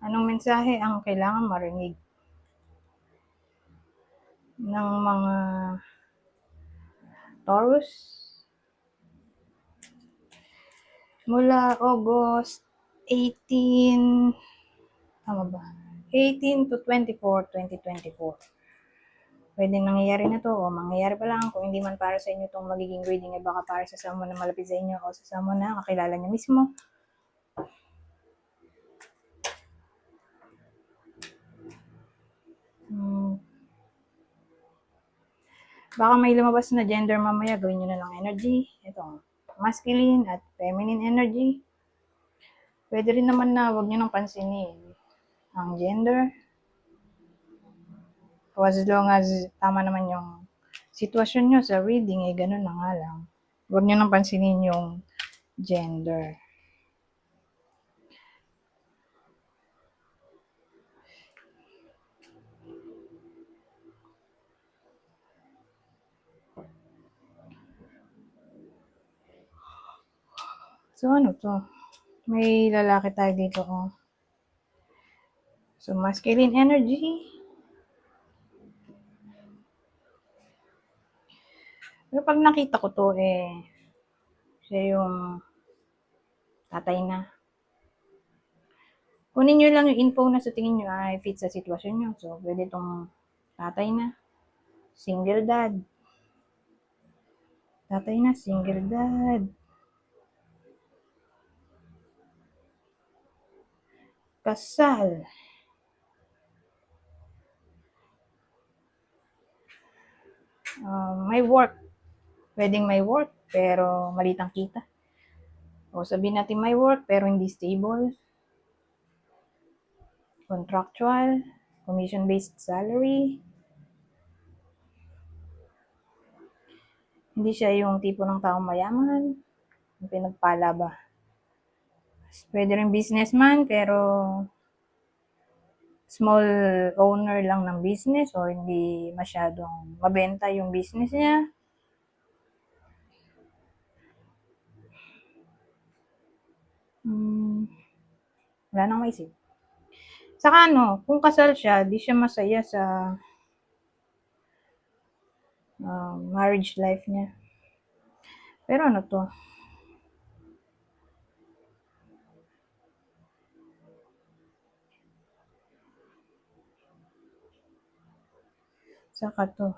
Anong mensahe ang kailangan marinig ng mga Taurus mula August 18, tama ba? 18 to 24, 2024. Pwedeng nangyayari na to o mangyayari pa lang. Kung hindi man para sa inyo itong magiging reading, eh baka para sa someone na malapit sa inyo o sa someone na kakilala nyo mismo. Baka may lumabas na gender mamaya, gawin nyo na ng energy. Ito, masculine at feminine energy. Pwede rin naman na huwag nyo nang pansinin ang gender. O as long as tama naman yung sitwasyon nyo sa reading, eh ganun na nga lang. Huwag nyo nang pansinin yung gender. So ano to? May lalaki tayo dito, oh. So masculine energy. Pero pag nakita ko to, eh, siya yung tatay na. Kunin nyo lang yung info na sa tingin nyo ay fit sa sitwasyon nyo. So, pwede itong tatay na. Single dad. Tatay na, single dad. Kasal. May work. Pwedeng may work, pero maliit ang kita. O sabihin natin may work, pero hindi stable. Contractual. Commission-based salary. Hindi siya yung tipo ng taong mayaman. Yung pinagpala ba. Pwede rin businessman, pero small owner lang ng business o hindi masyadong mabenta yung business niya. Wala nang maisip. Saka ano, kung kasal siya, di siya masaya sa marriage life niya. Pero ano to? Saka to.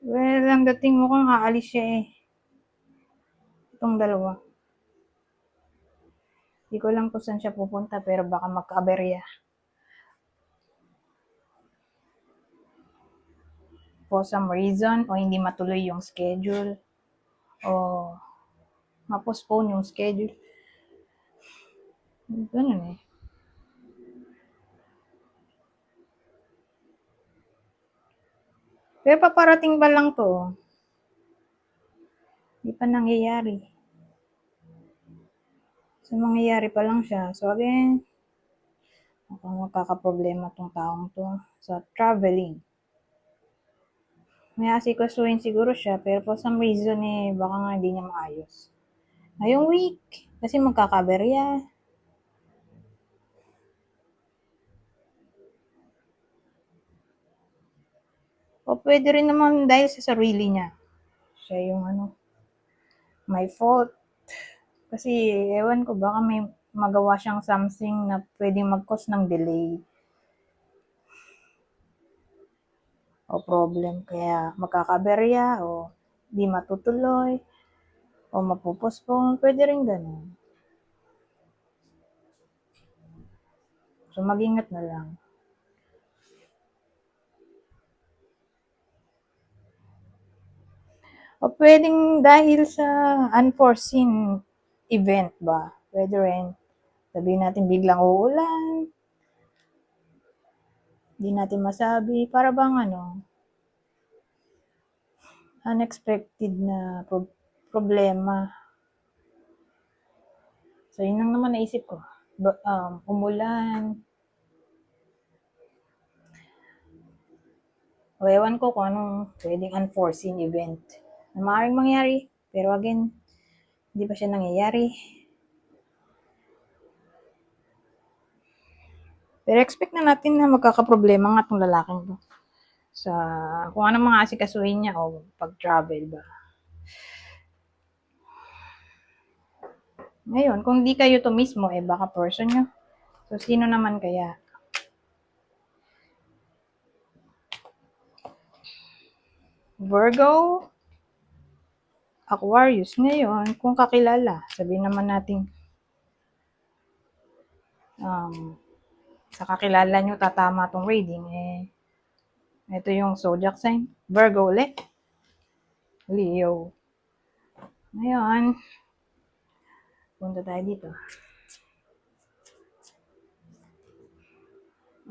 Well, ang dating mo kung aalis siya eh. Itong dalawa. Di ko lang kung saan siya pupunta pero baka magka-aberya. For some reason o hindi matuloy yung schedule o ma-postpone yung schedule. Ganun eh. Pero paparating pa lang to. Di pa nangyayari. So, mangyayari pa lang siya. So, again, mukhang magkakaproblema tong taong to sa traveling. May asikasuhin siguro siya, pero for some reason eh, baka nga hindi niya maayos. Ngayong week, kasi magkakaberya. O pwede rin naman dahil sa sarili niya. Siya yung may fault. Kasi ewan ko, baka may magawa siyang something na pwedeng mag-cause ng delay. O problem. Kaya magkakaberya o di matutuloy o mapupospone. Pwede rin ganun. So mag-ingat na lang. O pwedeng dahil sa unforeseen event ba? Pwede rin. Sabihin natin biglang uulan. Hindi natin masabi. Para bang unexpected na problema. So, yun lang naman naisip ko. Umulan. O ewan ko kung anong pwedeng unforeseen event. na maaaring mangyari. Pero again, hindi pa siya nangyayari. Pero expect na natin na magkakaproblema nga itong lalaking to. Sa kung ano mga asikasuhin niya o pag-travel ba. Ngayon, kung di kayo to mismo, baka person nyo. So, sino naman kaya? Virgo, Aquarius. Ngayon, kung kakilala, sabihin naman natin, sa kakilala nyo tatama tong reading, ito yung zodiac sign. Virgo ulit. Leo. Ngayon, punta tayo dito.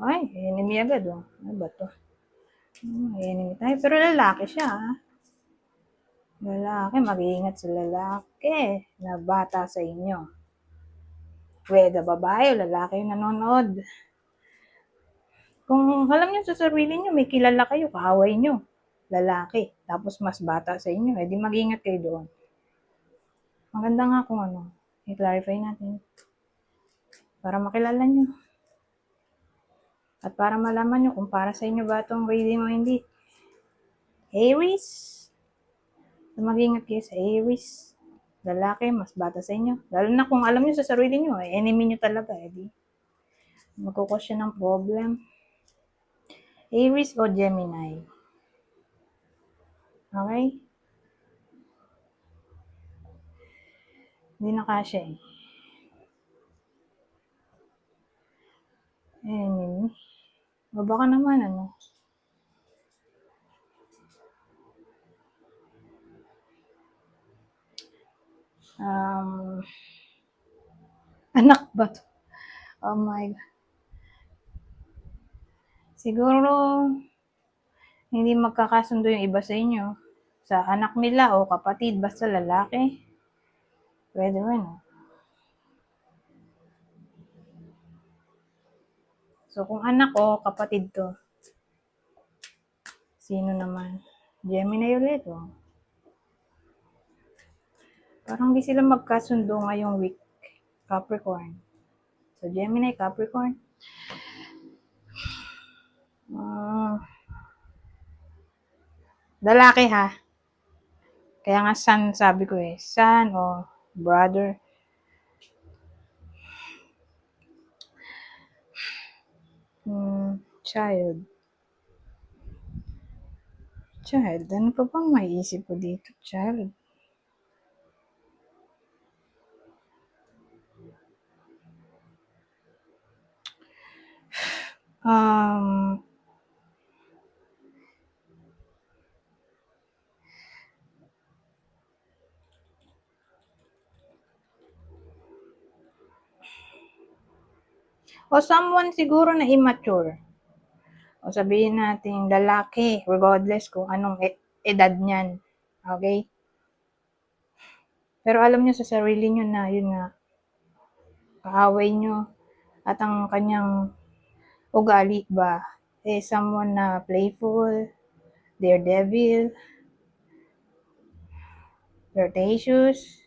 Ay, enemy agad oh. Ano ba to? Enemy tayo. Pero lalaki siya. Lalaki, mag-iingat sa lalaki na bata sa inyo. Whether babae o lalaki yung nanonood. Kung alam nyo sa sarili nyo, may kilala kayo, kaaway nyo. Lalaki. Tapos mas bata sa inyo. Di mag-iingat kayo doon. Maganda nga kung i-clarify natin. Para makilala nyo. At para malaman nyo kung para sa inyo ba itong reading o hindi. Aries. So, mag-ingat kayo sa Aries. Lalaki, mas bata sa inyo. Lalo na kung alam nyo sa sarili nyo, enemy nyo talaga. Di magkukos siya ng problem. Aries o Gemini. Okay? Hindi na kasya enemy. O baka naman anak ba to? Oh my God. Siguro, hindi magkakasundo yung iba sa inyo. Sa anak nila o kapatid, basta lalaki. Pwede mo, So, kung anak o kapatid to, sino naman? Gemini ulit, Parang di sila magkasundo ngayong week. Capricorn. So, Gemini, Capricorn. Lalaki ha. Kaya nga son, sabi ko son o brother. Child. Child. Ano pa bang maiisip ko dito? Child. O someone siguro na immature. O sabihin natin lalaki, regardless kung anong edad niyan. Okay? Pero alam nyo sa sarili nyo na yun nga, kaaway nyo at ang kanyang ugali ba someone na playful, daredevil, flirtatious,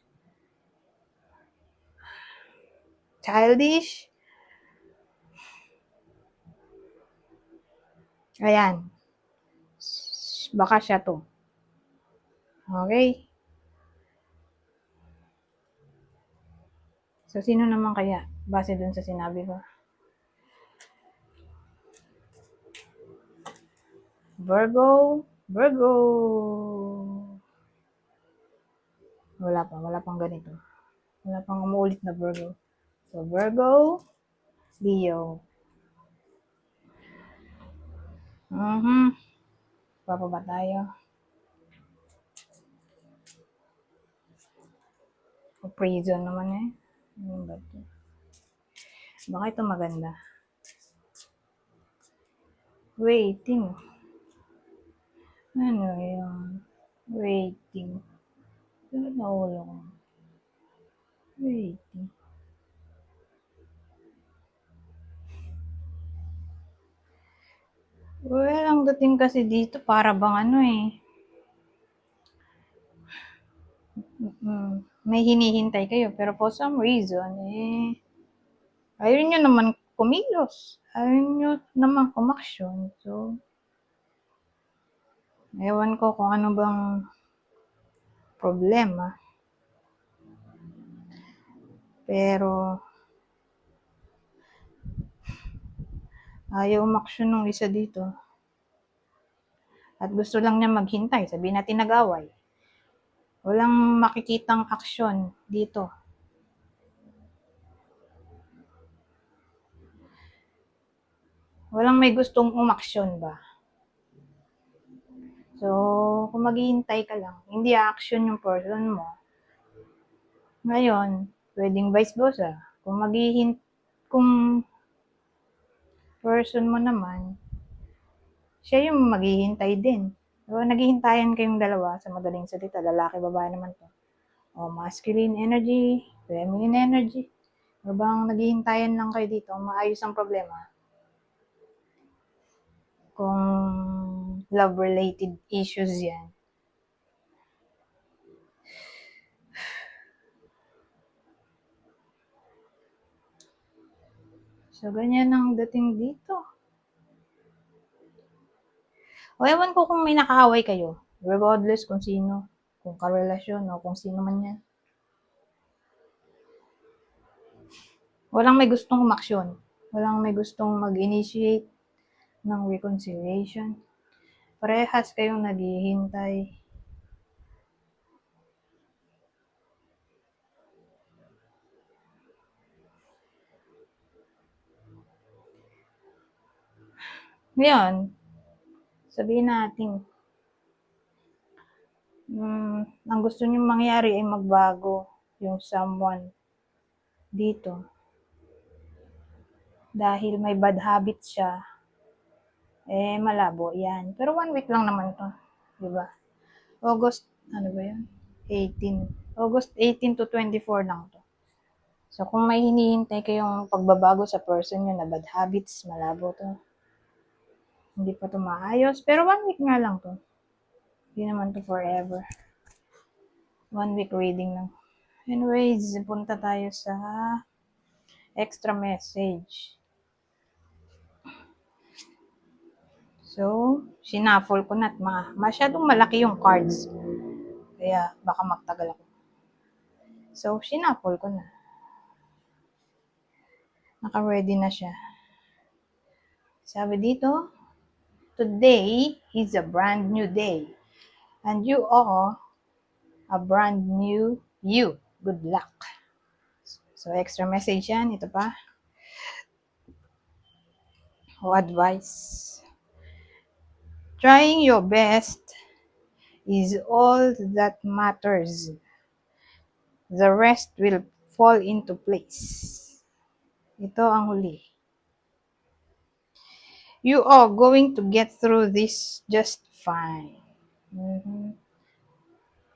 childish. Ayan. Baka siya to. Okay? So, sino naman kaya? Base dun sa sinabi ko. Virgo. Wala pang ganito. Wala pang umuulit na Virgo. So, Virgo, Leo. Papa tayo? O prison naman Ano ba ito? Baka ito maganda. Waiting. Ano yun? Waiting. Ano naulo ko? Waiting. Well, ang dating kasi dito, para bang may hinihintay kayo, pero for some reason, ayaw nyo naman kumilos. Ayaw nyo naman umaksyon. So, ewan ko kung ano bang problema. Pero, ayaw umaksyon nung isa dito. At gusto lang niya maghintay. Sabihin natin nag-away. Walang makikitang aksyon dito. Walang may gustong umaksyon ba? So, kung maghihintay ka lang, hindi action yung person mo. Ngayon, pwedeng vice versa. Kung person mo naman, siya yung maghihintay din. So, naghihintayan kayong dalawa sa madaling salita, lalaki, babae naman to. O, masculine energy, feminine energy. O bang naghihintayan lang kayo dito, maayos ang problema. Kung love-related issues yan. So, ganyan ang dating dito. O, ewan ko kung may nakaaway kayo. Regardless kung sino. Kung karelasyon o kung sino man yan. Walang may gustong umaksyon. Walang may gustong mag-initiate ng reconciliation. Parehas kayong naghihintay. Ngayon, sabihin natin, ang gusto nyo mangyari ay magbago yung someone dito. Dahil may bad habits siya, malabo yan. Pero 1 week lang naman to. Diba? August, ano ba yan? 18. August 18 to 24 lang to. So, kung may hinihintay kayong pagbabago sa person nyo na bad habits, malabo to. Hindi pa to maayos. Pero 1 week nga lang to. Hindi naman to forever. 1 week reading lang. Anyways, punta tayo sa extra message. So, sinaffle ko na at masyadong malaki yung cards. Kaya baka magtagal ako. So, sinaffle ko na. Naka-ready na siya. Sabi dito, today is a brand new day. And you are a brand new you. Good luck. So, extra message yan. Ito pa. O advice. Trying your best is all that matters. The rest will fall into place. Ito ang huli. You are going to get through this just fine.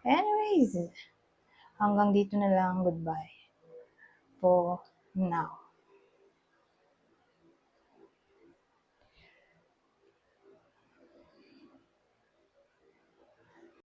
Anyways, hanggang dito na lang. Goodbye for now.